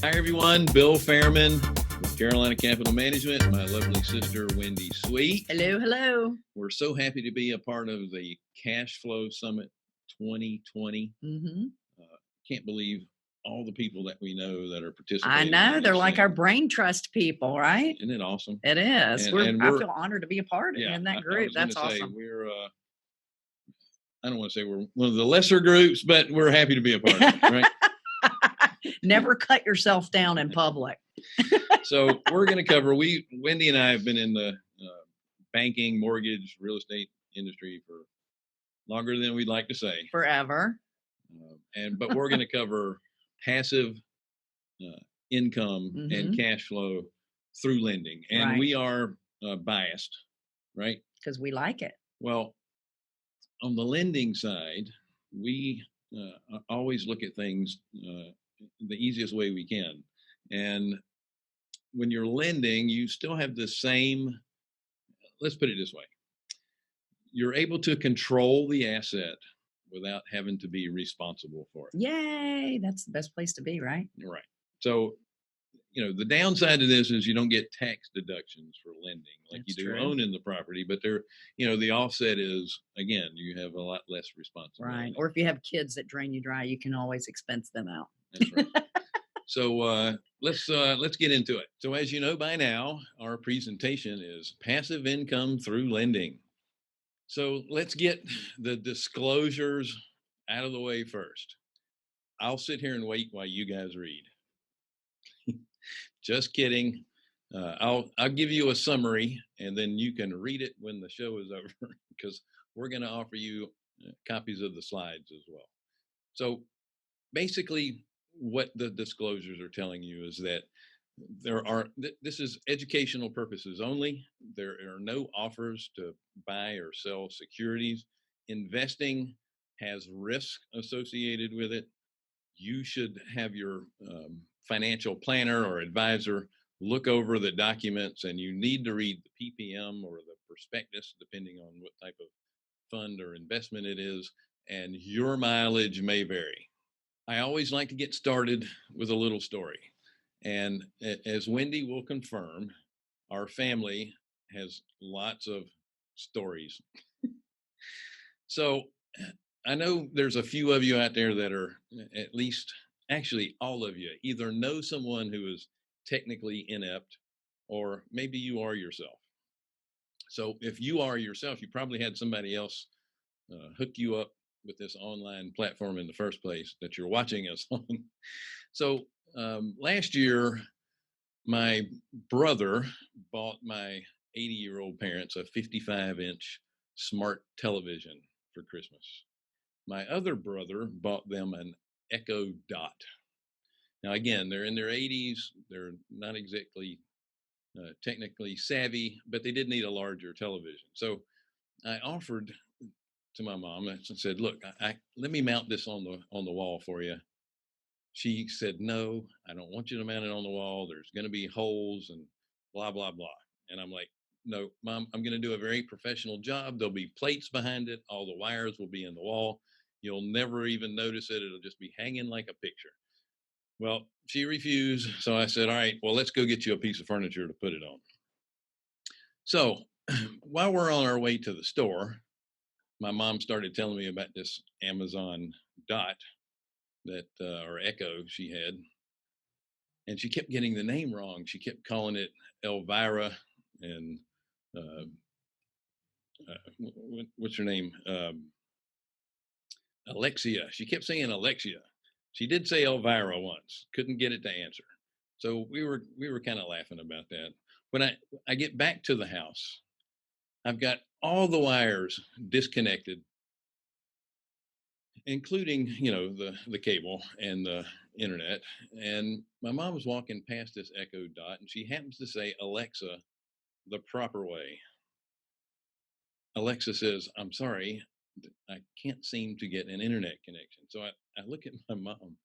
Hi, everyone. Bill Fairman with Carolina Capital Management. My lovely sister, Wendy Sweet. Hello, hello. We're so happy to be a part of the CashFlow Summit 2020. Can't believe all the people that we know that are participating. I know. They're like our brain trust people, right? Isn't it awesome? It is. And I feel honored to be a part in that group. I was That's say, awesome. we're, I don't want to say we're one of the lesser groups, but we're happy to be a part of it, right? Never cut yourself down in public. So we're going to cover, Wendy and I have been in the banking, mortgage, real estate industry for longer than we'd like to say. Forever. But we're going to cover passive income and cash flow through lending. And we are biased, right? Because we like it. Well, on the lending side, we always look at things the easiest way we can. And when you're lending, you still have the same, let's put it this way. You're able to control the asset without having to be responsible for it. Yay. That's the best place to be, right? Right. So, the downside of this is you don't get tax deductions for lending like you do owning the property, but the offset is, again, you have a lot less responsibility. Right. Or if you have kids that drain you dry, you can always expense them out. That's right. So let's get into it. So as you know by now, our presentation is passive income through lending. So let's get the disclosures out of the way first. I'll sit here and wait while you guys read. Just kidding. I'll give you a summary and then you can read it when the show is over because we're going to offer you copies of the slides as well. So basically what the disclosures are telling you is that this is educational purposes only. There are no offers to buy or sell securities. Investing has risk associated with it. You should have your financial planner or advisor look over the documents, and you need to read the PPM or the prospectus, depending on what type of fund or investment it is, and your mileage may vary. I always like to get started with a little story. And as Wendy will confirm, our family has lots of stories. So I know there's a few of you out there that are, at least, actually all of you, either know someone who is technically inept, or maybe you are yourself. So if you are yourself, you probably had somebody else hook you up with this online platform in the first place that you're watching us on. So last year, my brother bought my 80-year-old parents a 55-inch smart television for Christmas. My other brother bought them an Echo Dot. Now, again, they're in their 80s. They're not exactly technically savvy, but they did need a larger television. So I offered to my mom and said, "Look, let me mount this on the wall for you." She said, "No, I don't want you to mount it on the wall. There's going to be holes and blah, blah, blah." And I'm like, "No, Mom, I'm going to do a very professional job. There'll be plates behind it. All the wires will be in the wall. You'll never even notice it. It'll just be hanging like a picture." Well, she refused. So I said, "All right, well, let's go get you a piece of furniture to put it on." So while we're on our way to the store, my mom started telling me about this Amazon Dot that or Echo she had, and she kept getting the name wrong. She kept calling it Elvira and what's her name, Alexia. She kept saying Alexia. She did say Elvira once. Couldn't get it to answer. So we were kind of laughing about that. When I get back to the house, I've got all the wires disconnected, including, the cable and the internet. And my mom was walking past this Echo Dot and she happens to say, "Alexa, the proper way." Alexa says, "I'm sorry, I can't seem to get an internet connection." So I look at my mom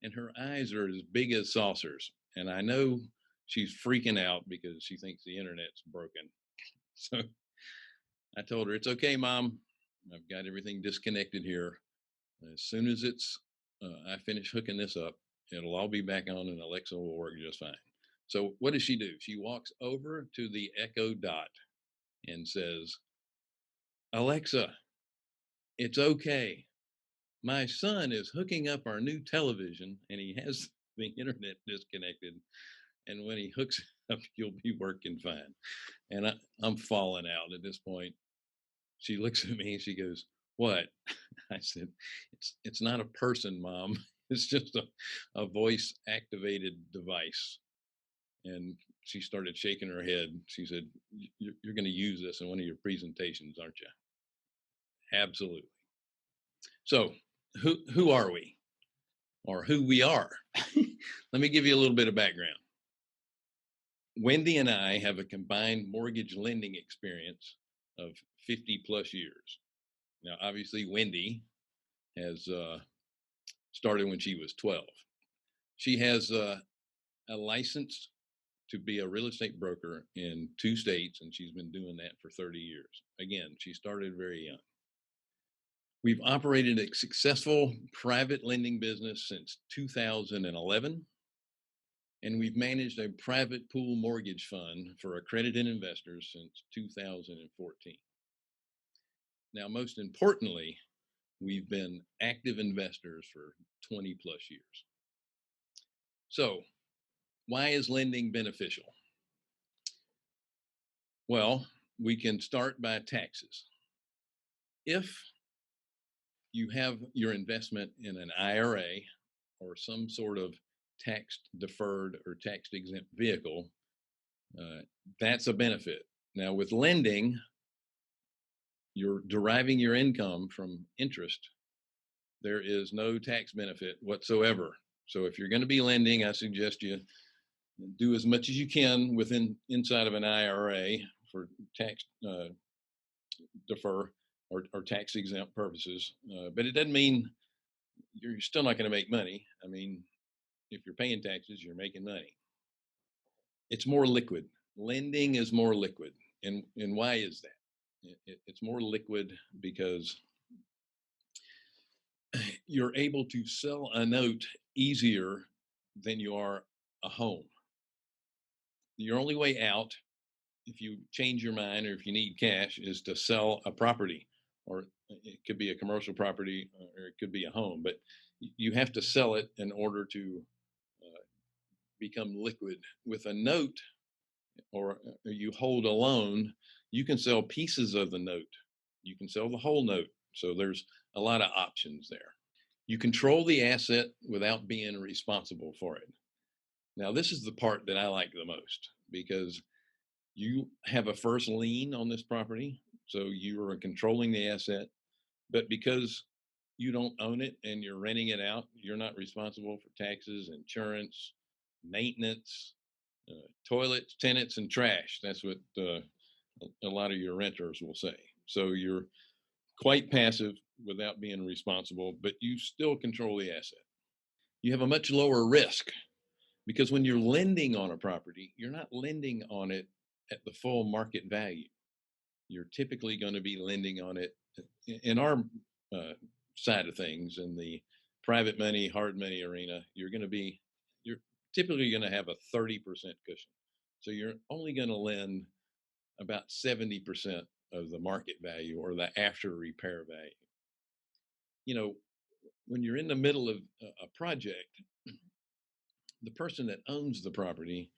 and her eyes are as big as saucers. And I know she's freaking out because she thinks the internet's broken. So I told her, "It's okay, Mom. I've got everything disconnected here. As soon as I finish hooking this up, It'll all be back on and Alexa will work just fine. So what does she do? She walks over to the Echo Dot and says, Alexa, it's okay. My son is hooking up our new television and he has the internet disconnected. And when he hooks up, you'll be working fine. And I'm falling out at this point. She looks at me and she goes, what? I said, it's not a person, Mom. It's just a voice activated device. And she started shaking her head. She said, you're going to use this in one of your presentations, aren't you? Absolutely. So who are we, or who we are? Let me give you a little bit of background. Wendy and I have a combined mortgage lending experience of 50 plus years. Now, obviously, Wendy has started when she was 12. She has a license to be a real estate broker in 2 states, and she's been doing that for 30 years. Again, she started very young. We've operated a successful private lending business since 2011, and we've managed a private pool mortgage fund for accredited investors since 2014. Now, most importantly, we've been active investors for 20 plus years. So, why is lending beneficial? Well, we can start by taxes. If you have your investment in an IRA or some sort of tax deferred or tax exempt vehicle, that's a benefit. Now, with lending, you're deriving your income from interest. There is no tax benefit whatsoever. So if you're going to be lending, I suggest you do as much as you can inside of an IRA for tax defer or tax exempt purposes. But it doesn't mean you're still not going to make money. I mean, if you're paying taxes, you're making money. It's more liquid. Lending is more liquid. And why is that? It's more liquid because you're able to sell a note easier than you are a home. Your only way out, if you change your mind or if you need cash, is to sell a property, or it could be a commercial property or it could be a home, but you have to sell it in order to become liquid. With a note, or you hold a loan, you can sell pieces of the note. You can sell the whole note. So there's a lot of options there. You control the asset without being responsible for it. Now, this is the part that I like the most, because you have a first lien on this property. So you are controlling the asset, but because you don't own it and you're renting it out, you're not responsible for taxes, insurance, maintenance, toilets, tenants, and trash. That's what a lot of your renters will say. So you're quite passive without being responsible, but you still control the asset. You have a much lower risk, because when you're lending on a property, you're not lending on it at the full market value. You're typically going to be lending on it in our side of things, in the private money, hard money arena. You're typically going to have a 30% cushion. So you're only going to lend about 70% of the market value, or the after repair value. You know, when you're in the middle of a project, the person that owns the property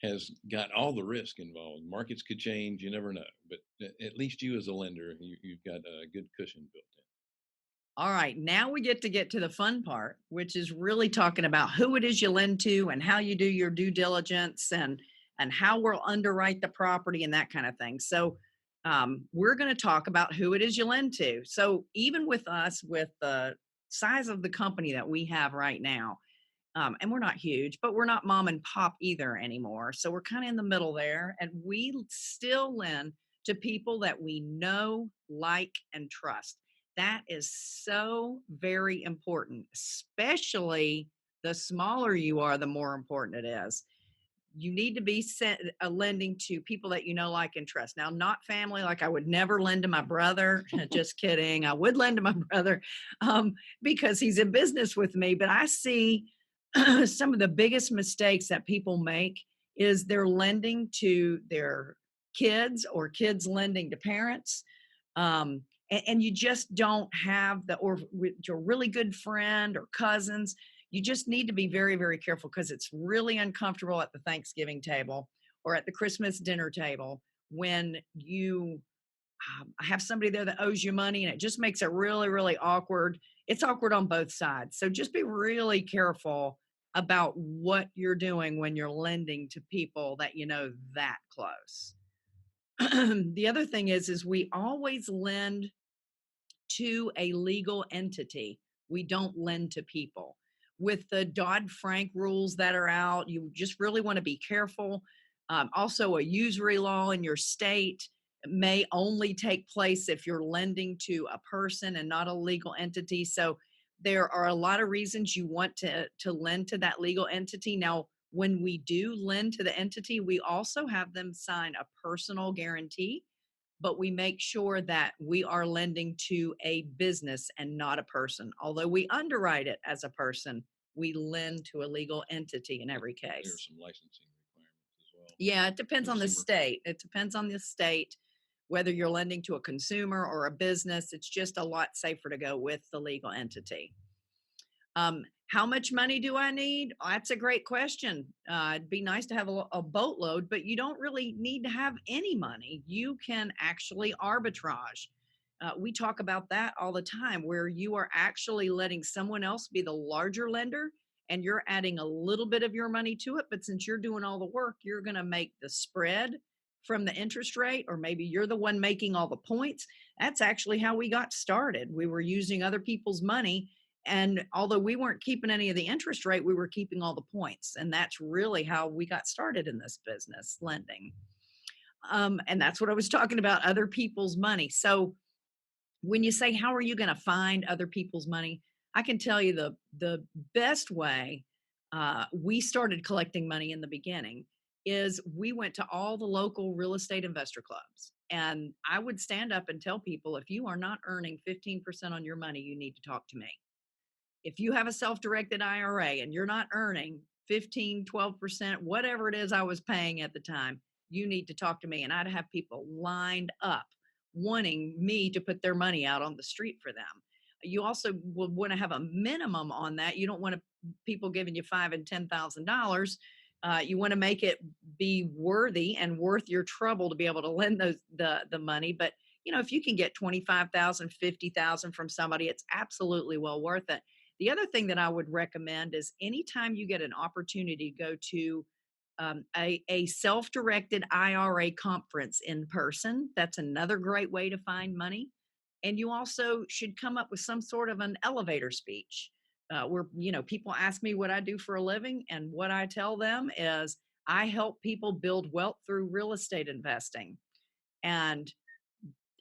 has got all the risk involved. Markets could change, you never know. But at least you as a lender, you've got a good cushion built in. All right, now we get to the fun part, which is really talking about who it is you lend to and how you do your due diligence and how we'll underwrite the property and that kind of thing. So we're going to talk about who it is you lend to. So even with us, with the size of the company that we have right now, and we're not huge, but we're not mom and pop either anymore. So we're kind of in the middle there, and we still lend to people that we know, like, and trust. That is so very important, especially the smaller you are, the more important it is. You need to be lending to people that you know, like, and trust. Now, not family. Like, I would never lend to my brother. Just kidding. I would lend to my brother because he's in business with me. But I see some of the biggest mistakes that people make is they're lending to their kids or kids lending to parents. And you just don't have the, or with your really good friend or cousins, you just need to be very, very careful because it's really uncomfortable at the Thanksgiving table or at the Christmas dinner table when you have somebody there that owes you money and it just makes it really, really awkward. It's awkward on both sides. So just be really careful about what you're doing when you're lending to people that you know that close. The other thing is we always lend to a legal entity. We don't lend to people. With the Dodd-Frank rules that are out, you just really want to be careful. Also, a usury law in your state may only take place if you're lending to a person and not a legal entity. So there are a lot of reasons you want to lend to that legal entity. Now, when we do lend to the entity, we also have them sign a personal guarantee, but we make sure that we are lending to a business and not a person. Although we underwrite it as a person, we lend to a legal entity in every There's case. some licensing requirements as well. Yeah, it depends on the Consumer. state. It depends on the state, whether you're lending to a consumer or a business. It's just a lot safer to go with the legal entity. How much money do I need? Oh, that's a great question. It'd be nice to have a boatload, but you don't really need to have any money. You can actually arbitrage. We talk about that all the time, where you are actually letting someone else be the larger lender and you're adding a little bit of your money to it. But since you're doing all the work, you're going to make the spread from the interest rate, or maybe you're the one making all the points. That's actually how we got started. We were using other people's money, and although we weren't keeping any of the interest rate, we were keeping all the points. And that's really how we got started in this business, lending. And that's what I was talking about, other people's money. So when you say, how are you going to find other people's money? I can tell you the best way we started collecting money in the beginning is we went to all the local real estate investor clubs. And I would stand up and tell people, if you are not earning 15% on your money, you need to talk to me. If you have a self-directed IRA and you're not earning 15, 12%, whatever it is I was paying at the time, you need to talk to me. And I'd have people lined up wanting me to put their money out on the street for them. You also would want to have a minimum on that. You don't want people giving you $5,000 and $10,000. You want to make it be worthy and worth your trouble to be able to lend the money. But if you can get 25,000, 50,000 from somebody, it's absolutely well worth it. The other thing that I would recommend is anytime you get an opportunity to go to a self-directed IRA conference in person, that's another great way to find money. And you also should come up with some sort of an elevator speech where, people ask me what I do for a living. And what I tell them is I help people build wealth through real estate investing. And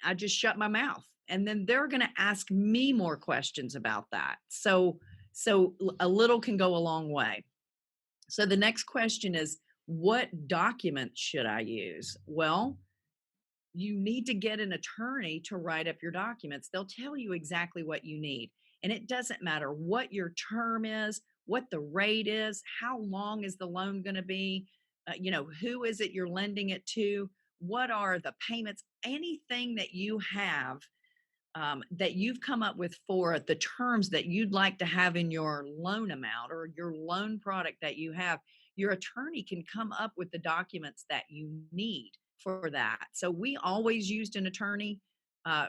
I just shut my mouth. And then they're going to ask me more questions about that. So a little can go a long way. So the next question is, what documents should I use? Well, you need to get an attorney to write up your documents. They'll tell you exactly what you need. And it doesn't matter what your term is, what the rate is, how long is the loan going to be, who is it you're lending it to, what are the payments, anything that you have that you've come up with for the terms that you'd like to have in your loan amount or your loan product that you have, your attorney can come up with the documents that you need for that. So we always used an attorney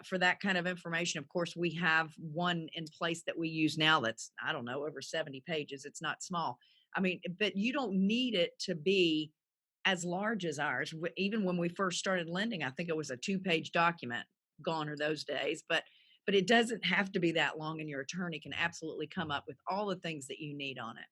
for that kind of information. Of course, we have one in place that we use now that's, I don't know, over 70 pages. It's not small. I mean, but you don't need it to be as large as ours. Even when we first started lending, I think it was a 2-page document. Gone are those days, but it doesn't have to be that long, and your attorney can absolutely come up with all the things that you need on it.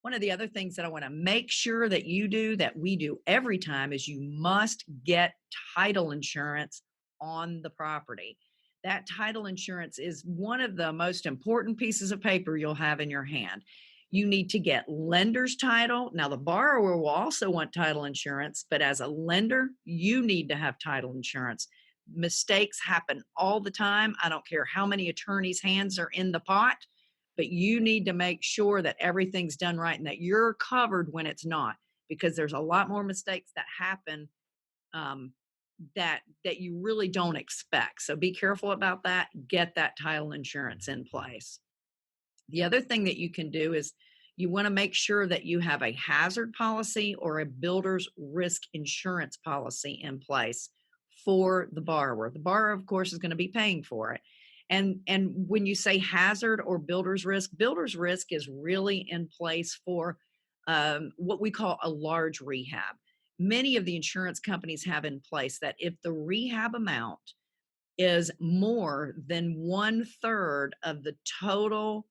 One of the other things that I want to make sure that you do, that we do every time, is you must get title insurance on the property. That title insurance is one of the most important pieces of paper you'll have in your hand. You need to get lender's title. Now, the borrower will also want title insurance, but as a lender, you need to have title insurance. Mistakes happen all the time. I don't care how many attorneys' hands are in the pot. but you need to make sure that everything's done right and that you're covered when it's not, because there's a lot more mistakes that happen um, that you really don't expect. So be careful about that. Get that title insurance in place. The other thing that you can do is you want to make sure that you have a hazard policy or a builder's risk insurance policy in place for the borrower. The borrower, of course, is going to be paying for it. And when you say hazard or builder's risk is really in place for what we call a large rehab. Many of the insurance companies have in place that if the rehab amount is more than 1/3 of the total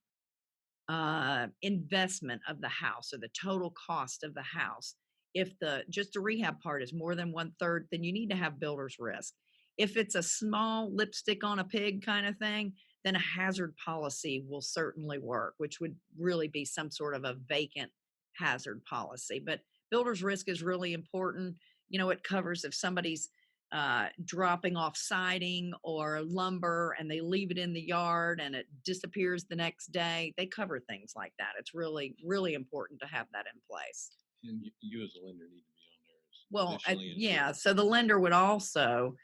investment of the house or the total cost of the house. If the just the rehab part is more than 1/3, then you need to have builder's risk. If it's a small lipstick on a pig kind of thing, then a hazard policy will certainly work, which would really be some sort of a vacant hazard policy. But builder's risk is really important. You know, it covers if somebody's dropping off siding or lumber and they leave it in the yard and it disappears the next day. They cover things like that. It's really, really important to have that in place. And you as a lender need to be on there as Well, additionally yeah. insured. So the lender would also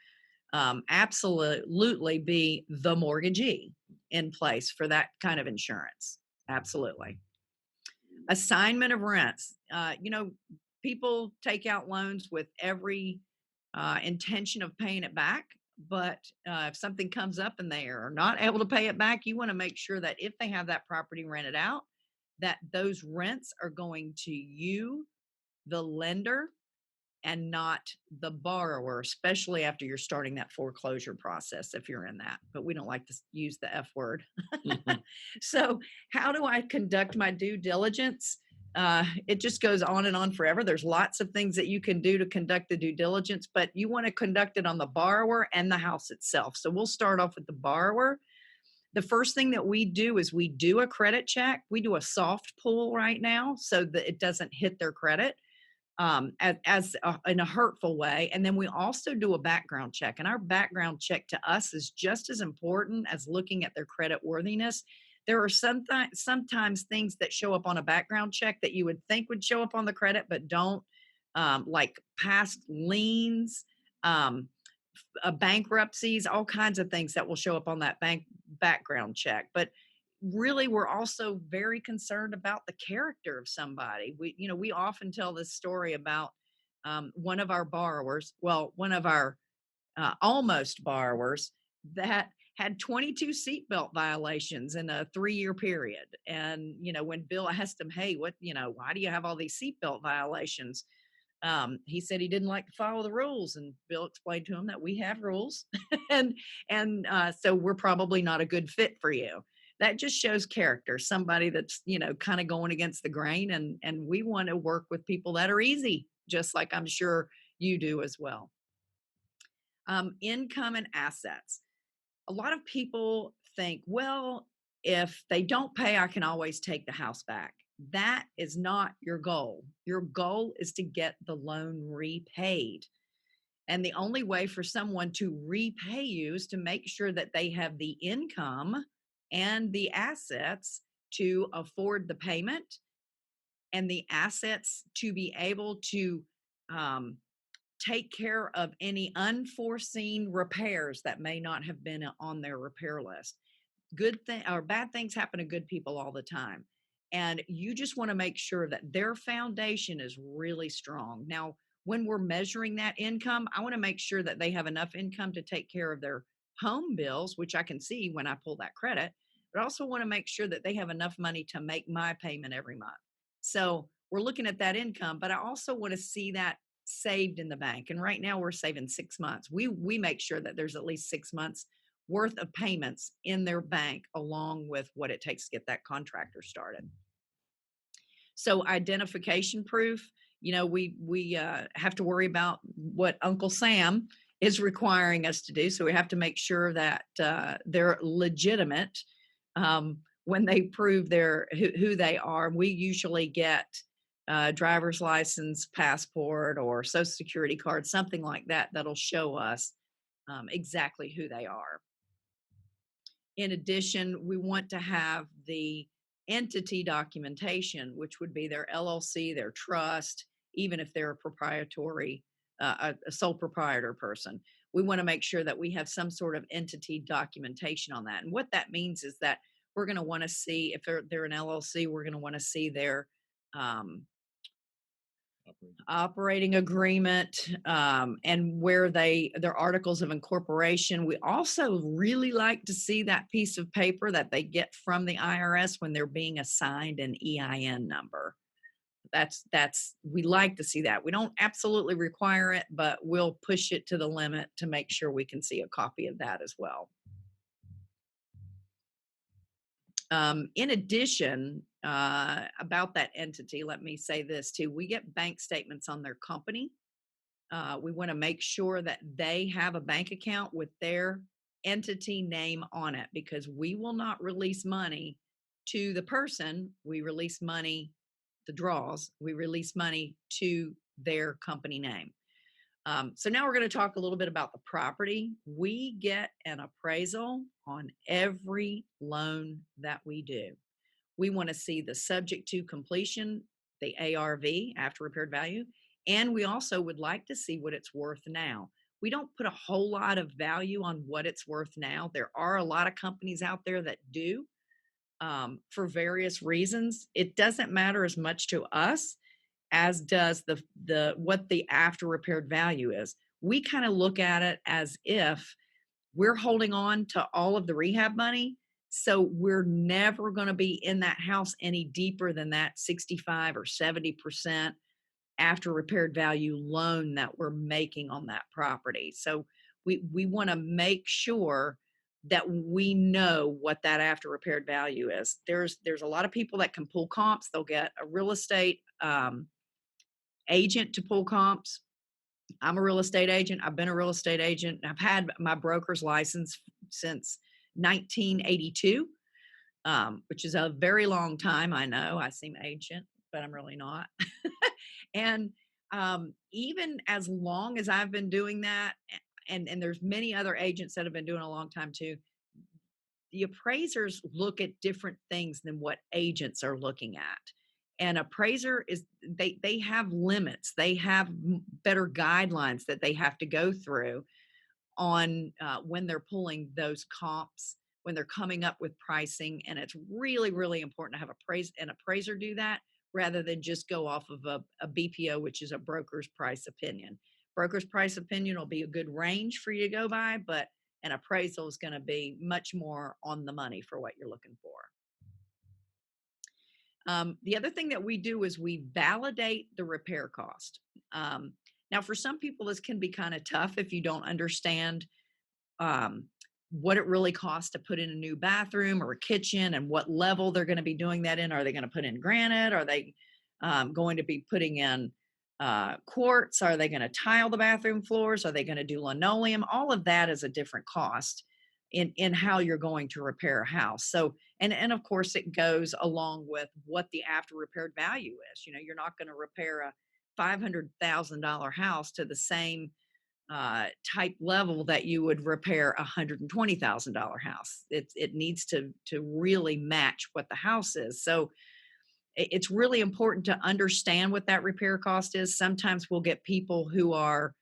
absolutely be the mortgagee in place for that kind of insurance. Absolutely. Assignment of rents. People take out loans with every intention of paying it back. But if something comes up and they are not able to pay it back, you want to make sure that if they have that property rented out, that those rents are going to you, the lender, and not the borrower, especially after you're starting that foreclosure process if you're in that. But we don't like to use the F word. So, how do I conduct my due diligence? It just goes on and on forever. There's lots of things that you can do to conduct the due diligence, but you want to conduct it on the borrower and the house itself. So, we'll start off with the borrower. The first thing that we do is we do a credit check. We do a soft pull right now so that it doesn't hit their credit in a hurtful way. And then we also do a background check. And our background check to us is just as important as looking at their credit worthiness. There are sometimes things that show up on a background check that you would think would show up on the credit, but don't, like past liens, um, bankruptcies, all kinds of things that will show up on that bank background check. But really, we're also very concerned about the character of somebody. We often tell this story about one of our borrowers, well, one of our almost borrowers that had 22 seatbelt violations in a 3-year period. And, when Bill asked him, hey, why do you have all these seatbelt violations? He said he didn't like to follow the rules, and Bill explained to him that we have rules, and so we're probably not a good fit for you. That just shows character. Somebody that's kind of going against the grain, and we want to work with people that are easy, just like I'm sure you do as well. Income and assets. A lot of people think, well, if they don't pay, I can always take the house back. That is not your goal. Your goal is to get the loan repaid. And the only way for someone to repay you is to make sure that they have the income and the assets to afford the payment and the assets to be able to um, take care of any unforeseen repairs that may not have been on their repair list. Good thing or bad things happen to good people all the time. And you just want to make sure that their foundation is really strong. Now, when we're measuring that income, I want to make sure that they have enough income to take care of their home bills, which I can see when I pull that credit, but I also want to make sure that they have enough money to make my payment every month. So we're looking at that income, but I also want to see that saved in the bank. And right now we're saving 6 months. We make sure that there's at least 6 months worth of payments in their bank along with what it takes to get that contractor started. So identification proof, we have to worry about what Uncle Sam is requiring us to do. So we have to make sure that they're legitimate when they prove who they are. We usually get driver's license, passport, or social security card, something like that, that'll show us exactly who they are. In addition, we want to have the entity documentation, which would be their LLC, their trust, even if they're a proprietary, a sole proprietor person. We want to make sure that we have some sort of entity documentation on that. And what that means is that we're going to want to see if they're an LLC, we're going to want to see their um, operating agreement, and where their articles of incorporation. We also really like to see that piece of paper that they get from the IRS when they're being assigned an EIN number. That's we like to see that. We don't absolutely require it, but we'll push it to the limit to make sure we can see a copy of that as well. In addition, about that entity, let me say this too. We get bank statements on their company. We want to make sure that they have a bank account with their entity name on it, because we will not release money to the person. We release money, the draws, we release money to their company name. So now we're going to talk a little bit about the property. We get an appraisal on every loan that we do. We want to see the subject to completion, the ARV, after repaired value, and we also would like to see what it's worth now. We don't put a whole lot of value on what it's worth now. There are a lot of companies out there that do, for various reasons. It doesn't matter as much to us as does the what the after repaired value is. We kind of look at it as if we're holding on to all of the rehab money. So we're never going to be in that house any deeper than that 65 or 70% after repaired value loan that we're making on that property. So we want to make sure that we know what that after repaired value is. There's a lot of people that can pull comps. They'll get a real estate agent to pull comps. I'm a real estate agent. I've been a real estate agent. I've had my broker's license since 1982, which is a very long time. I know I seem ancient, but I'm really not. And even as long as I've been doing that, and there's many other agents that have been doing a long time too, the appraisers look at different things than what agents are looking at. And appraiser is they have limits. They have better guidelines that they have to go through on when they're pulling those comps, when they're coming up with pricing. And it's really, really important to have an appraiser do that rather than just go off of a BPO, which is a broker's price opinion. Broker's price opinion will be a good range for you to go by, but an appraisal is going to be much more on the money for what you're looking for. The other thing that we do is we validate the repair cost. Now, for some people, this can be kind of tough if you don't understand what it really costs to put in a new bathroom or a kitchen and what level they're going to be doing that in. Are they going to put in granite? Are they going to be putting in quartz? Are they going to tile the bathroom floors? Are they going to do linoleum? All of that is a different cost in how you're going to repair a house. So, and of course it goes along with what the after repaired value is. You know, you're not going to repair a $500,000 house to the same type level that you would repair a $120,000 house. It needs to really match what the house is. So it's really important to understand what that repair cost is. Sometimes we'll get people who are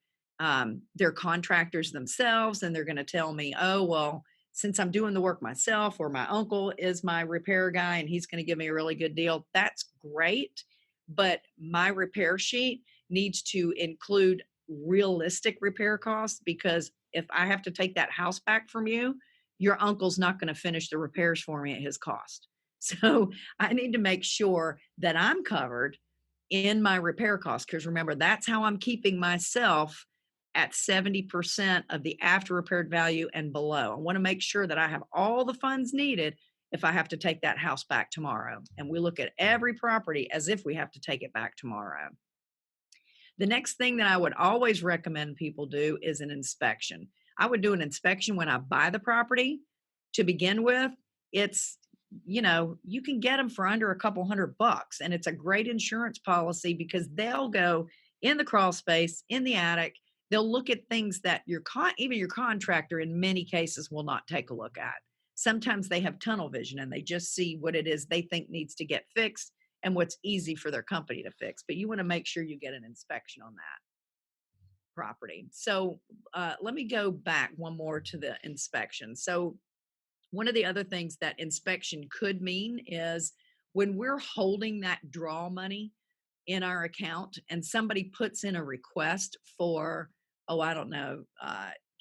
they're contractors themselves, and they're going to tell me, oh, well, since I'm doing the work myself, or my uncle is my repair guy and he's going to give me a really good deal. That's great. But my repair sheet needs to include realistic repair costs, because if I have to take that house back from you, your uncle's not going to finish the repairs for me at his cost. So I need to make sure that I'm covered in my repair costs, because remember, that's how I'm keeping myself at 70% of the after repaired value and below. I want to make sure that I have all the funds needed if I have to take that house back tomorrow. And we look at every property as if we have to take it back tomorrow. The next thing that I would always recommend people do is an inspection. I would do an inspection when I buy the property to begin with. It's, you know, you can get them for under a couple $100, and it's a great insurance policy because they'll go in the crawl space, in the attic. They'll look at things that even your contractor in many cases will not take a look at. Sometimes they have tunnel vision and they just see what it is they think needs to get fixed and what's easy for their company to fix. But you want to make sure you get an inspection on that property. So let me go back one more to the inspection. So one of the other things that inspection could mean is when we're holding that draw money in our account and somebody puts in a request for, oh, I don't know,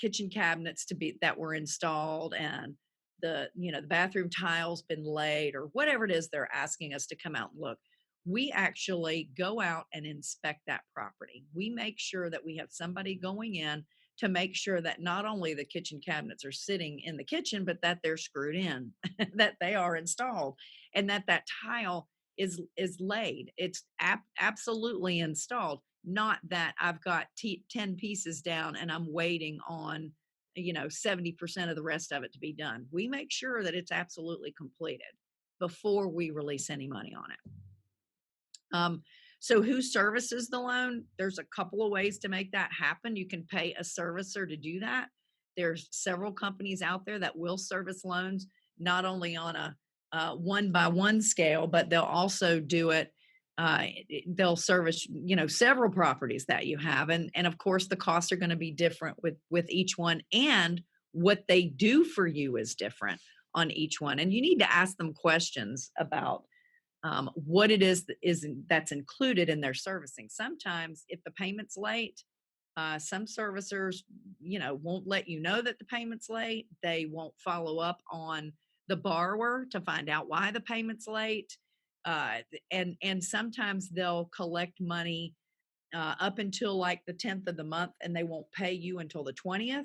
kitchen cabinets to be that were installed and the bathroom tiles been laid or whatever it is they're asking us to come out and look, we actually go out and inspect that property. We make sure that we have somebody going in to make sure that not only the kitchen cabinets are sitting in the kitchen, but that they're screwed in, that they are installed, and that that tile is laid. It's absolutely installed. Not that I've got 10 pieces down and I'm waiting on 70% of the rest of it to be done. We make sure that it's absolutely completed before we release any money on it. So who services the loan? There's a couple of ways to make that happen. You can pay a servicer to do that. There's several companies out there that will service loans, not only on a one by one scale, but they'll also do it. They'll service, several properties that you have, and of course the costs are going to be different with each one, and what they do for you is different on each one. And you need to ask them questions about what it is that's included in their servicing. Sometimes if the payment's late, some servicers, won't let you know that the payment's late. They won't follow up on the borrower to find out why the payment's late. And sometimes they'll collect money up until like the 10th of the month, and they won't pay you until the 20th.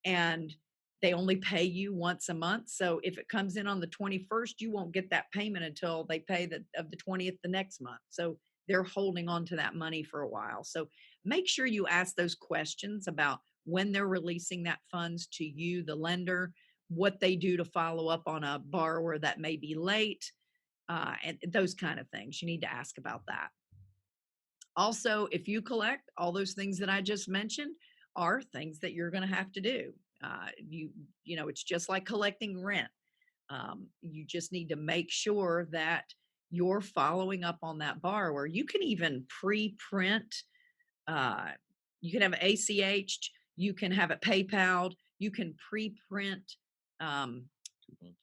And they only pay you once a month. So if it comes in on the 21st, you won't get that payment until they pay of the 20th the next month. So they're holding on to that money for a while. So make sure you ask those questions about when they're releasing that funds to you, the lender, what they do to follow up on a borrower that may be late, and those kind of things. You need to ask about that. Also, if you collect, all those things that I just mentioned are things that you're going to have to do. It's just like collecting rent. You just need to make sure that you're following up on that borrower. You can even pre-print. Uh, you can have it ACH. You can have it PayPal. You can pre-print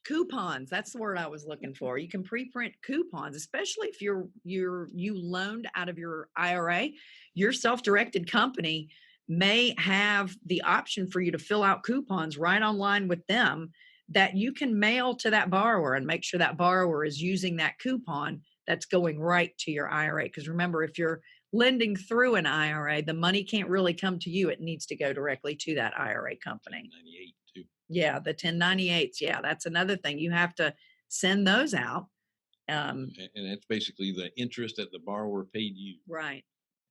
coupons. That's the word I was looking for. You can pre-print coupons, especially if you loaned out of your IRA. Your self-directed company may have the option for you to fill out coupons right online with them that you can mail to that borrower and make sure that borrower is using that coupon that's going right to your IRA. Because remember, if you're lending through an IRA, the money can't really come to you. It needs to go directly to that IRA company. 98 too. Yeah, the 1098s. Yeah, that's another thing. You have to send those out. And that's basically the interest that the borrower paid you. Right.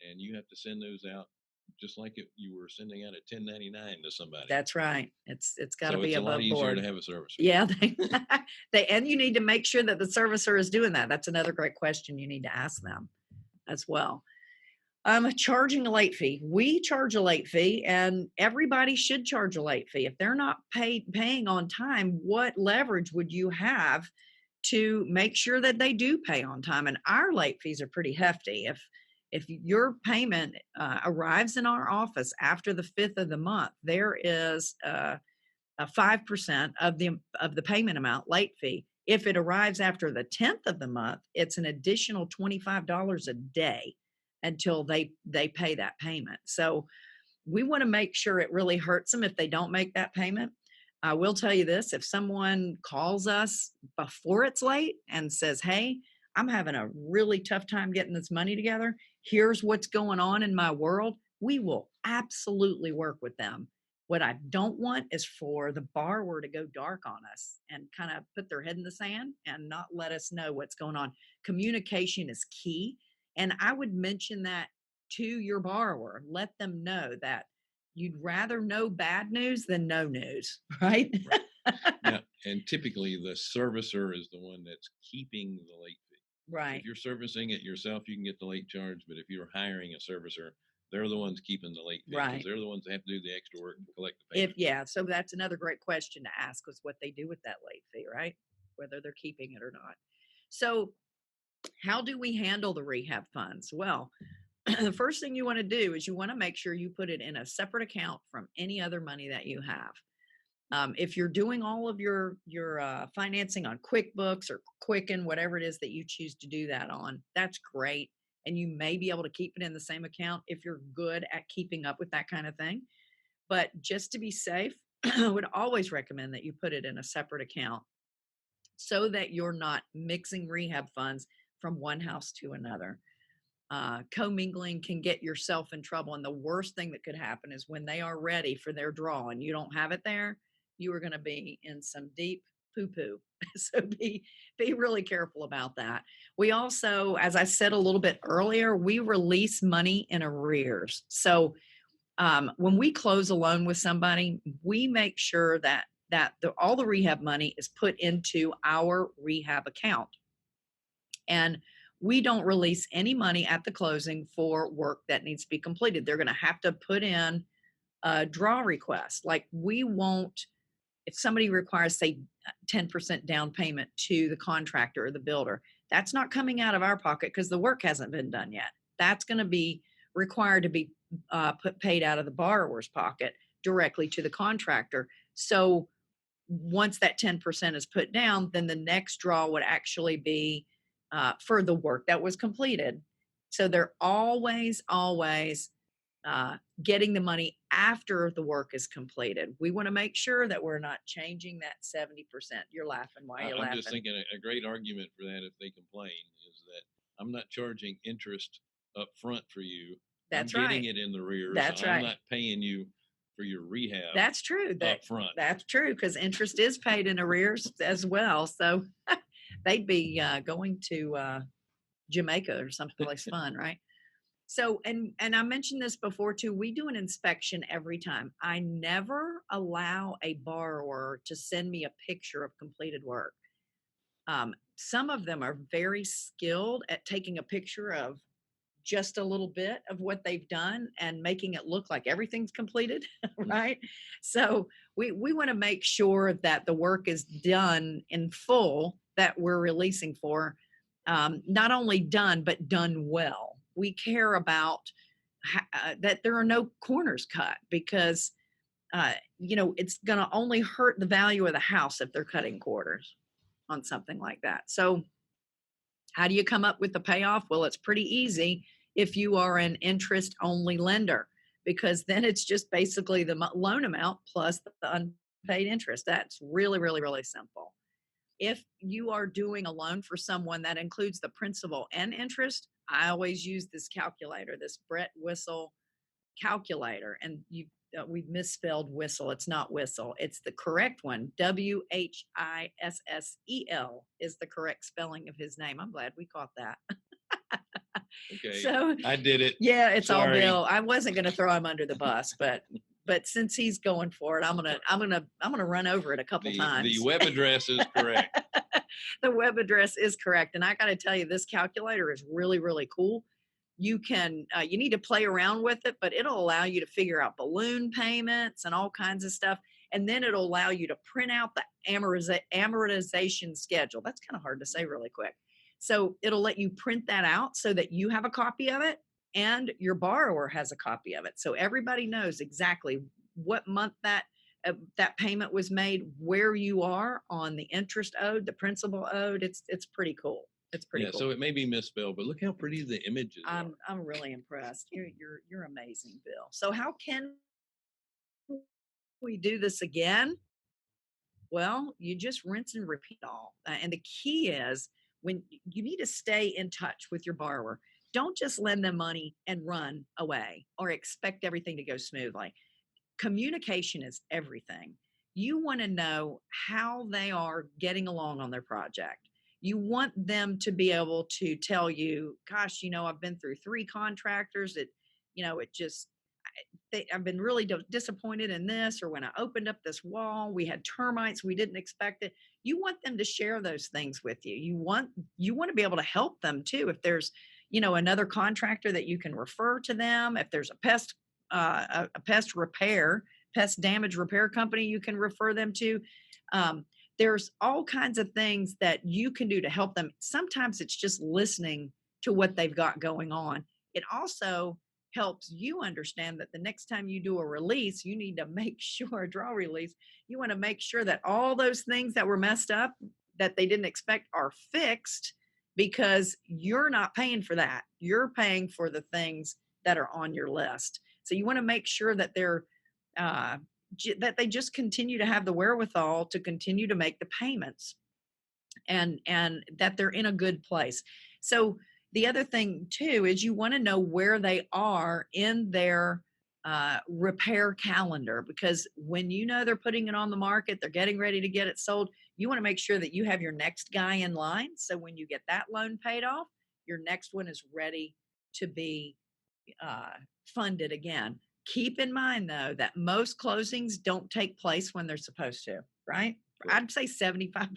And you have to send those out just like if you were sending out a 1099 to somebody. That's right. It's got to be it's a lot above easier board. to have a servicer. Yeah, and you need to make sure that the servicer is doing that. That's another great question you need to ask them as well. Charging a late fee. We charge a late fee, and everybody should charge a late fee. If they're not paying on time, what leverage would you have to make sure that they do pay on time? And our late fees are pretty hefty. If your payment arrives in our office after the 5th of the month, there is a 5% of the payment amount late fee. If it arrives after the 10th of the month, it's an additional $25 a day until they pay that payment. So we want to make sure it really hurts them if they don't make that payment. I will tell you this, if someone calls us before it's late and says, hey, I'm having a really tough time getting this money together, here's what's going on in my world, we will absolutely work with them. What I don't want is for the borrower to go dark on us and kind of put their head in the sand and not let us know what's going on. Communication is key. And I would mention that to your borrower. Let them know that you'd rather know bad news than no news, right? Right. Yeah, and typically the servicer is the one that's keeping the late fee. Right. If you're servicing it yourself, you can get the late charge, but if you're hiring a servicer, they're the ones keeping the late fee because Right. they're the ones that have to do the extra work to collect the payment. Yeah, so that's another great question to ask, was what they do with that late fee, right? Whether they're keeping it or not. So how do we handle the rehab funds? Well, the first thing you want to do is you want to make sure you put it in a separate account from any other money that you have. If you're doing all of your financing on QuickBooks or Quicken, whatever it is that you choose to do that on, that's great. And you may be able to keep it in the same account if you're good at keeping up with that kind of thing. But just to be safe, I would always recommend that you put it in a separate account so that you're not mixing rehab funds from one house to another. Commingling can get yourself in trouble. And the worst thing that could happen is when they are ready for their draw and you don't have it there, you are going to be in some deep poo poo. So be really careful about that. We also, as I said a little bit earlier, we release money in arrears. So when we close a loan with somebody, we make sure that all the rehab money is put into our rehab account. And we don't release any money at the closing for work that needs to be completed. They're going to have to put in a draw request. Like we won't, if somebody requires, say, 10% down payment to the contractor or the builder, that's not coming out of our pocket because the work hasn't been done yet. That's going to be required to be paid out of the borrower's pocket directly to the contractor. So once that 10% is put down, then the next draw would actually be for the work that was completed. So they're always getting the money after the work is completed. We want to make sure that we're not changing that 70%. You're laughing. Why are you laughing? I'm just thinking a great argument for that if they complain is that I'm not charging interest up front for you. That's I'm right. getting it in the rear. That's so right. I'm not paying you for your rehab. That's true. Up front. That's true because interest is paid in arrears as well. So they'd be going to Jamaica or someplace fun, right? So, and I mentioned this before too, we do an inspection every time. I never allow a borrower to send me a picture of completed work. Some of them are very skilled at taking a picture of just a little bit of what they've done and making it look like everything's completed, right? So we want to make sure that the work is done in full that we're releasing for, not only done, but done well. We care about that there are no corners cut because, it's going to only hurt the value of the house if they're cutting corners on something like that. So how do you come up with the payoff? Well, it's pretty easy if you are an interest only lender, because then it's just basically the loan amount plus the unpaid interest. That's really, really, really simple. If you are doing a loan for someone that includes the principal and interest, I always use this calculator, this Brett Whistle calculator. And we've misspelled whistle. It's not whistle. It's the correct one. Whissel is the correct spelling of his name. I'm glad we caught that. Okay. So I did it. Yeah, it's Sorry. all Bill. I wasn't going to throw him under the bus, but since he's going for it, I'm gonna run over it a couple times. The web address is correct. The web address is correct, and I got to tell you, this calculator is really, really cool. You can you need to play around with it, but it'll allow you to figure out balloon payments and all kinds of stuff, and then it'll allow you to print out the amortization schedule. That's kind of hard to say really quick. So it'll let you print that out so that you have a copy of it and your borrower has a copy of it. So everybody knows exactly what month that payment was made, where you are on the interest owed, the principal owed. It's pretty cool. It's pretty cool. So it may be misspelled, but look how pretty the images are. I'm really impressed. You're amazing, Bill. So how can we do this again? Well, you just rinse and repeat all. And the key is when you need to stay in touch with your borrower. Don't just lend them money and run away or expect everything to go smoothly. Communication is everything. You want to know how they are getting along on their project. You want them to be able to tell you, gosh, I've been through 3 contractors. I've been really disappointed in this, or when I opened up this wall, we had termites, we didn't expect it. You want them to share those things with you. You want to be able to help them too. If there's, another contractor that you can refer to them. If there's a pest repair, pest damage repair company, you can refer them to. Um, there's all kinds of things that you can do to help them. Sometimes it's just listening to what they've got going on. It also helps you understand that the next time you do a release, you need to make sure, a draw release, you want to make sure that all those things that were messed up that they didn't expect are fixed, because you're not paying for that. You're paying for the things that are on your list. So you want to make sure that uh, that they just continue to have the wherewithal to continue to make the payments, and that they're in a good place. So the other thing too is you want to know where they are in their repair calendar, because when you know they're putting it on the market, they're getting ready to get it sold, you want to make sure that you have your next guy in line. So when you get that loan paid off, your next one is ready to be uh, funded again. Keep in mind, though, that most closings don't take place when they're supposed to, right? Correct. I'd say 75%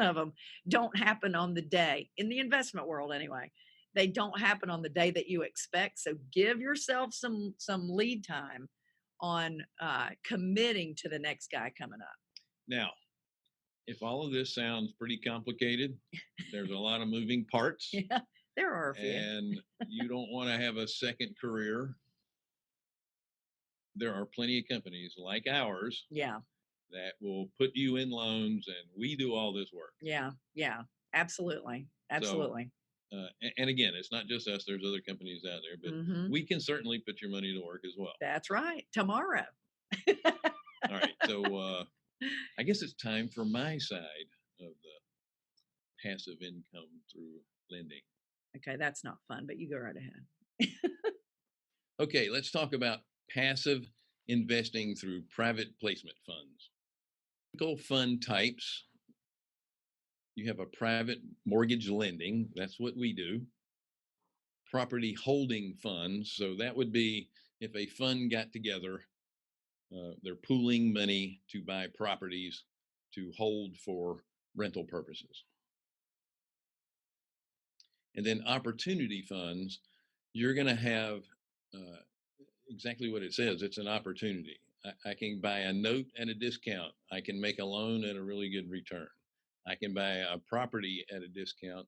of them don't happen on the day, in the investment world anyway. They don't happen on the day that you expect. So give yourself some lead time on committing to the next guy coming up. Now, if all of this sounds pretty complicated, there's a lot of moving parts, Yeah, there are a few. and you don't want to have a second career. There are plenty of companies like ours Yeah, that will put you in loans, and we do all this work. yeah, yeah, absolutely, So, absolutely. and again, it's not just us. There's other companies out there, but Hmm. we can certainly put your money to work as well. That's right. Tomorrow. All right. So I guess it's time for my side of the passive income through lending. Okay, that's not fun, but you go right ahead. Okay, let's talk about passive investing through private placement funds. Typical fund types: you have a private mortgage lending, that's what we do. Property holding funds, so that would be if a fund got together, they're pooling money to buy properties to hold for rental purposes. And then opportunity funds, you're going to have uh, exactly what it says. It's an opportunity. I can buy a note at a discount. I can make a loan at a really good return. I can buy a property at a discount,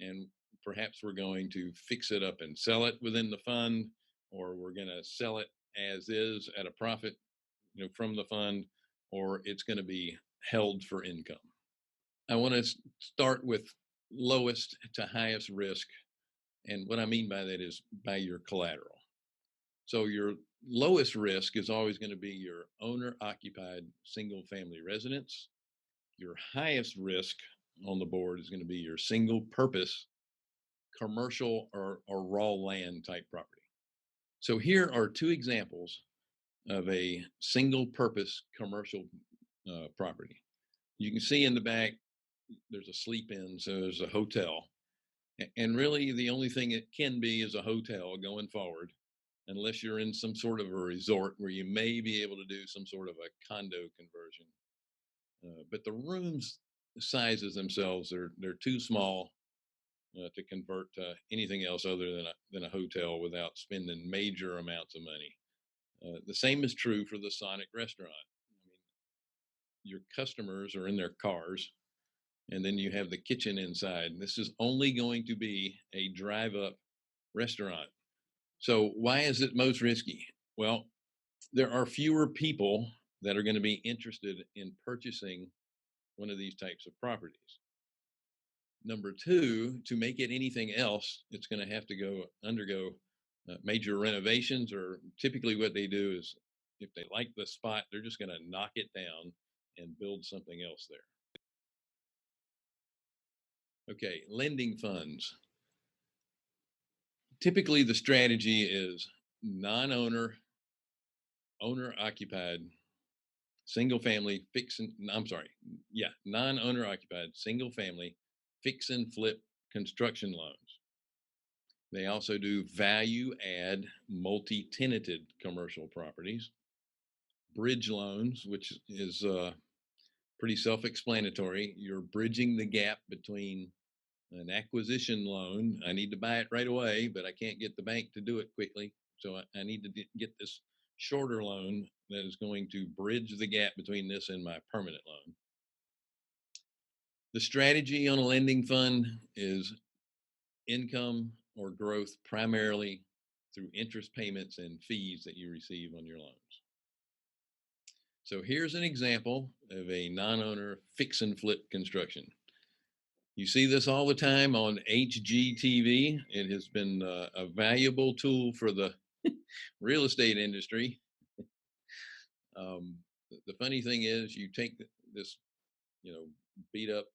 and perhaps we're going to fix it up and sell it within the fund, or we're going to sell it as is at a profit, from the fund, or it's going to be held for income. I want to start with lowest to highest risk, and what I mean by that is by your collateral. So your lowest risk is always going to be your owner occupied single family residence. Your highest risk on the board is going to be your single purpose commercial or raw land type property. So here are two examples of a single purpose commercial property. You can see in the back, there's a sleep in, so there's a hotel. And really, the only thing it can be is a hotel going forward, unless you're in some sort of a resort where you may be able to do some sort of a condo conversion. But the rooms sizes themselves, they're too small to convert to anything else other than a hotel without spending major amounts of money. The same is true for the Sonic restaurant. I mean, your customers are in their cars, and then you have the kitchen inside. This is only going to be a drive up restaurant. So, why is it most risky? Well, there are fewer people that are going to be interested in purchasing one of these types of properties. Number two, to make it anything else, it's going to have to undergo major renovations, or typically what they do is if they like the spot, they're just going to knock it down and build something else there. Okay, lending funds. Typically, the strategy is non-owner, owner-occupied, single-family non-owner occupied, single-family, fix and flip construction loans. They also do value-add, multi-tenanted commercial properties, bridge loans, which is pretty self-explanatory. You're bridging the gap between an acquisition loan. I need to buy it right away, but I can't get the bank to do it quickly. So I need to get this shorter loan that is going to bridge the gap between this and my permanent loan. The strategy on a lending fund is income or growth primarily through interest payments and fees that you receive on your loans. So here's an example of a non-owner fix and flip construction. You see this all the time on HGTV. It has been a valuable tool for the real estate industry. The funny thing is, you take this, beat up,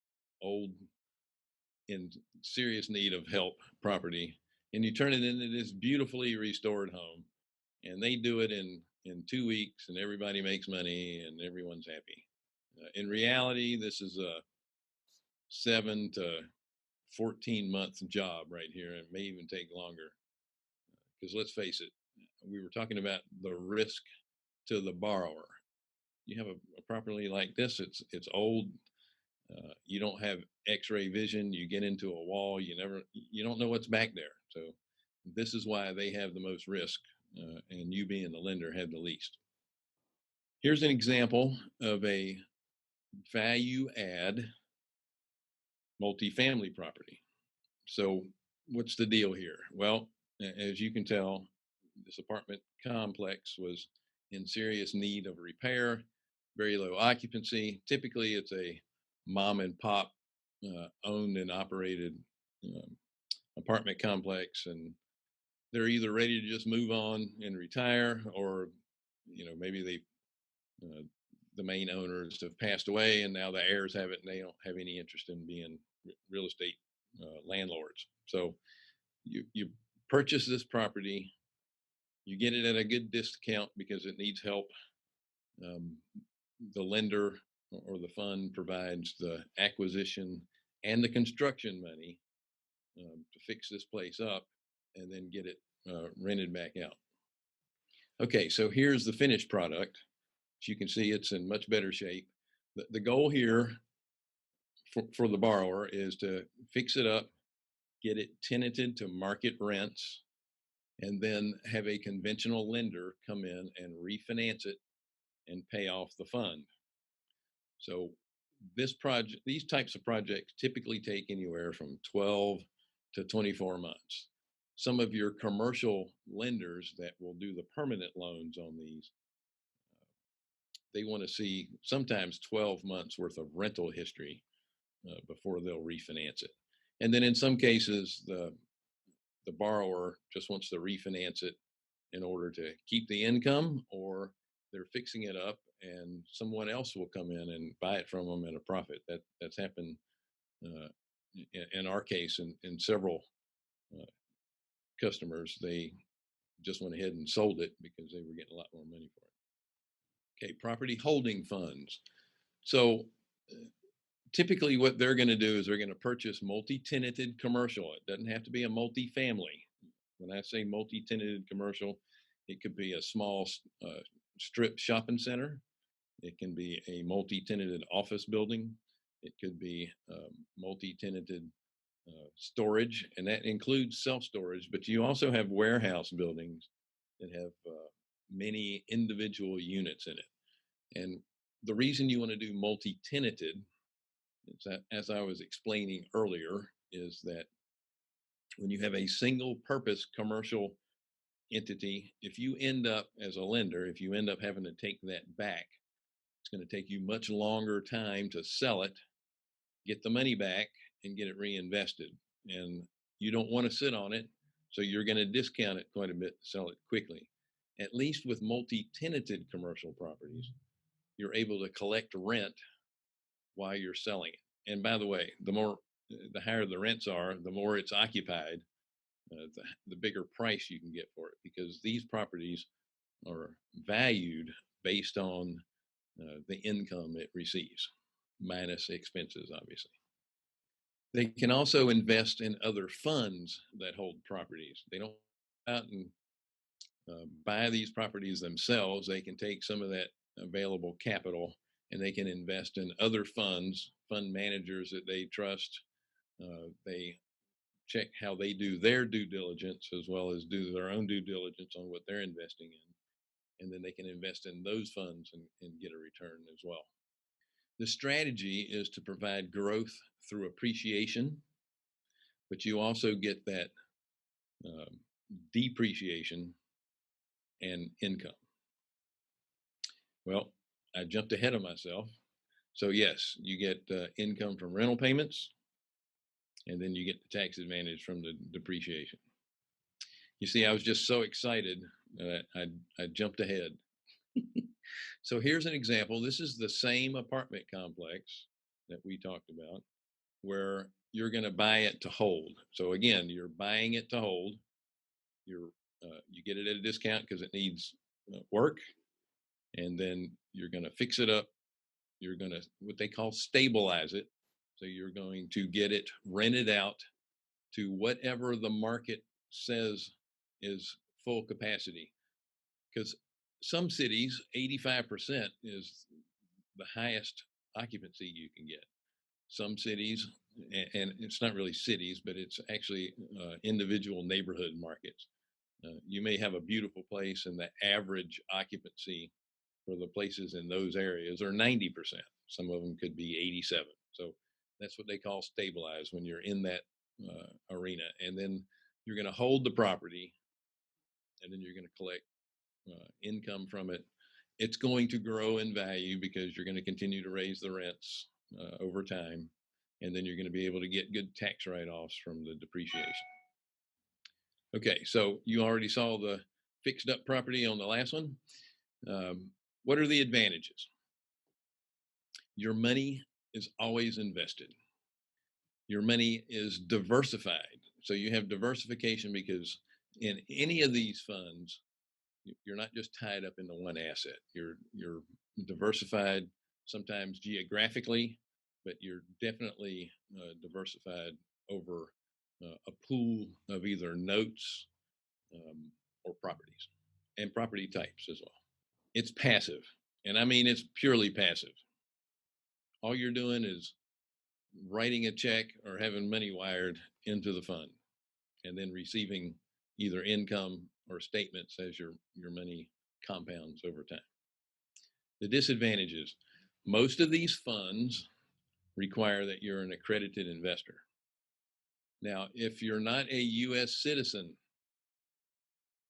old, in serious need of help property, and you turn it into this beautifully restored home, and they do it in 2 weeks, and everybody makes money, and everyone's happy. In reality, this is a 7 to 14-month job right here. It may even take longer because let's face it, we were talking about the risk to the borrower. You have a property like this, it's old. You don't have X-ray vision. You get into a wall. You don't know what's back there. So this is why they have the most risk, and you being the lender have the least. Here's an example of a value add multifamily property. So what's the deal here? Well, as you can tell, this apartment complex was in serious need of repair, very low occupancy. Typically, it's a mom and pop owned and operated uh, apartment complex, and they're either ready to just move on and retire, or maybe the main owners have passed away, and now the heirs have it, and they don't have any interest in being real estate landlords. So you purchase this property, you get it at a good discount because it needs help. Um, the lender or the fund provides the acquisition and the construction money to fix this place up and then get it rented back out. Okay, so here's the finished product. As you can see, it's in much better shape. The goal here for the borrower is to fix it up, get it tenanted to market rents, and then have a conventional lender come in and refinance it and pay off the fund. So these types of projects typically take anywhere from 12 to 24 months. Some of your commercial lenders that will do the permanent loans on these, they want to see sometimes 12 months worth of rental history before they'll refinance it. And then in some cases, the borrower just wants to refinance it in order to keep the income, or they're fixing it up and someone else will come in and buy it from them at a profit. That's happened uh, in our case, in several uh, customers. They just went ahead and sold it because they were getting a lot more money for it. Okay, property holding funds. So typically what they're going to do is they're going to purchase multi-tenanted commercial. It doesn't have to be a multi-family. When I say multi-tenanted commercial, it could be a small strip shopping center. It can be a multi-tenanted office building. It could be multi-tenanted storage, and that includes self-storage, but you also have warehouse buildings that have many individual units in it. And the reason you want to do multi-tenanted is that, as I was explaining earlier, is that when you have a single purpose commercial entity, if you end up as a lender, if you end up having to take that back, it's going to take you much longer time to sell it, get the money back, and get it reinvested. And you don't want to sit on it, so you're going to discount it quite a bit to sell it quickly. At least with multi-tenanted commercial properties, you're able to collect rent while you're selling it. And by the way, the higher the rents are, the more it's occupied, the bigger price you can get for it, because these properties are valued based on the income it receives, minus expenses, obviously. They can also invest in other funds that hold properties. They don't go out and buy these properties themselves. They can take some of that available capital and they can invest in other funds, fund managers that they trust, They check how they do their due diligence as well as do their own due diligence on what they're investing in. And then they can invest in those funds and get a return as well. The strategy is to provide growth through appreciation, but you also get that um, depreciation and income. Well, I jumped ahead of myself. So, yes, you get income from rental payments, and then you get the tax advantage from the depreciation. You see, I was just so excited that I jumped ahead. So, here's an example. This is the same apartment complex that we talked about where you're going to buy it to hold. So, again, you're buying it to hold. You get it at a discount because it needs work, and then you're going to fix it up. You're going to what they call stabilize it. So you're going to get it rented out to whatever the market says is full capacity. Because some cities, 85% is the highest occupancy you can get. Some cities, and it's not really cities, but it's actually individual neighborhood markets. You may have a beautiful place, and the average occupancy for the places in those areas are 90%. Some of them could be 87. So that's what they call stabilize when you're in that arena. And then you're going to hold the property, and then you're going to collect income from it. It's going to grow in value because you're going to continue to raise the rents over time. And then you're going to be able to get good tax write offs from the depreciation. Okay, so you already saw the fixed up property on the last one. What are the advantages? Your money is always invested. Your money is diversified. So you have diversification because in any of these funds, you're not just tied up into one asset. You're diversified sometimes geographically, but you're definitely diversified over a pool of either notes or properties and property types as well. It's passive, and I mean it's purely passive. All you're doing is writing a check or having money wired into the fund and then receiving either income or statements as your money compounds over time. The disadvantages: most of these funds require that you're an accredited investor. Now, if you're not a US citizen,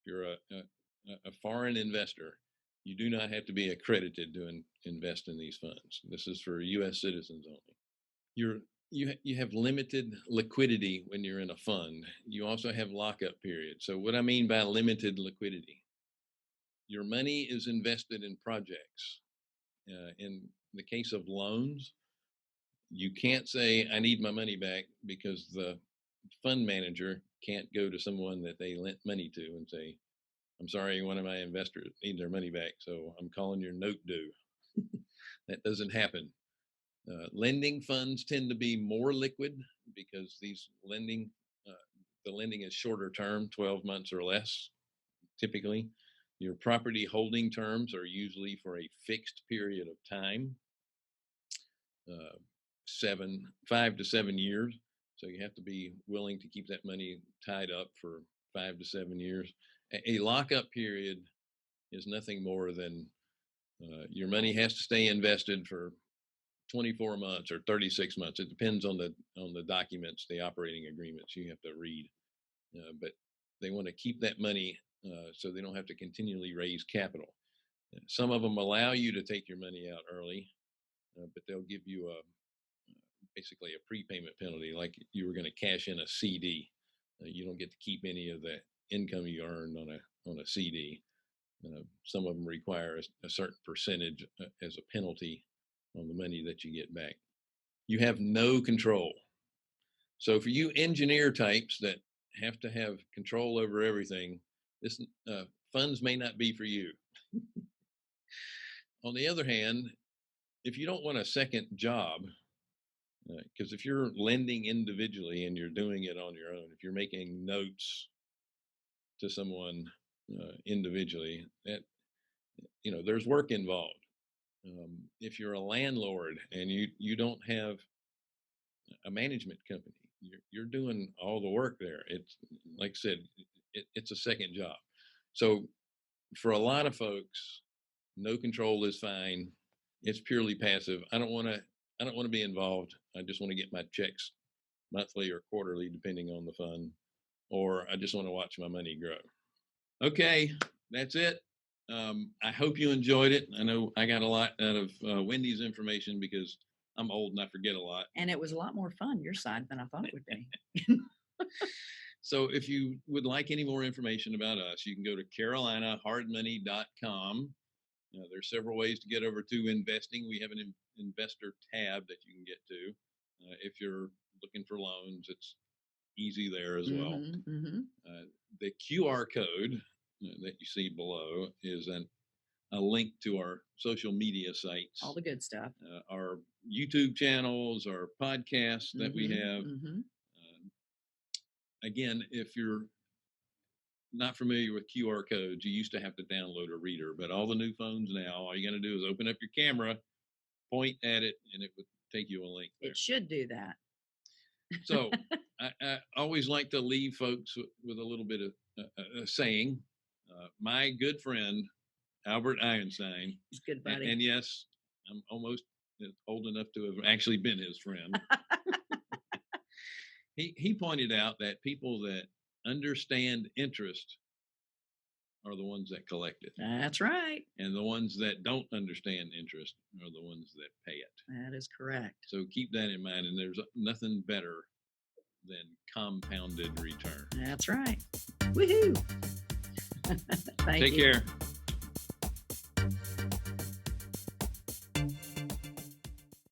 you're a foreign investor, you do not have to be accredited to invest in these funds. This is for US citizens only. You have limited liquidity when you're in a fund. You also have lockup periods. So what I mean by limited liquidity, your money is invested in projects. In the case of loans, you can't say I need my money back because the fund manager can't go to someone that they lent money to and say, I'm sorry, one of my investors needs their money back, so I'm calling your note due. That doesn't happen. Lending funds tend to be more liquid because the lending is shorter term, 12 months or less, typically. Your property holding terms are usually for a fixed period of time, 5 to 7 years. So you have to be willing to keep that money tied up for 5 to 7 years. A lockup period is nothing more than your money has to stay invested for 24 months or 36 months. It depends on the documents, the operating agreements you have to read. But they want to keep that money so they don't have to continually raise capital. Some of them allow you to take your money out early, but they'll give you basically a prepayment penalty, like you were going to cash in a CD. You don't get to keep any of the income you earned on a CD. Some of them require a certain percentage as a penalty on the money that you get back. You have no control. So for you engineer types that have to have control over everything, this funds may not be for you. On the other hand, if you don't want a second job, because if you're lending individually and you're doing it on your own, if you're making notes to someone individually, that there's work involved. If you're a landlord and you don't have a management company, you're doing all the work there. It's like I said, it's a second job. So for a lot of folks, no control is fine. It's purely passive. I don't want to be involved. I just want to get my checks monthly or quarterly, depending on the fund, or I just want to watch my money grow. Okay, that's it. I hope you enjoyed it. I know I got a lot out of Wendy's information because I'm old and I forget a lot. And it was a lot more fun, your side, than I thought it would be. So if you would like any more information about us, you can go to carolinahardmoney.com. There's several ways to get over to investing. We have an investor tab that you can get to. If you're looking for loans, it's easy there as well. The QR code that you see below is a link to our social media sites. All the good stuff. Our YouTube channels, our podcasts that we have. Again, if you're not familiar with QR codes, you used to have to download a reader, but all the new phones now, all you got to do is open up your camera, point at it, and it would take you a link there. It should do that. So I always like to leave folks with a little bit of a saying. My good friend, Albert Einstein. He's good, buddy. And yes, I'm almost old enough to have actually been his friend. He pointed out that people that understand interest are the ones that collect it. That's right. And the ones that don't understand interest are the ones that pay it. That is correct. So keep that in mind. And there's nothing better than compounded return. That's right. Woohoo. Take care.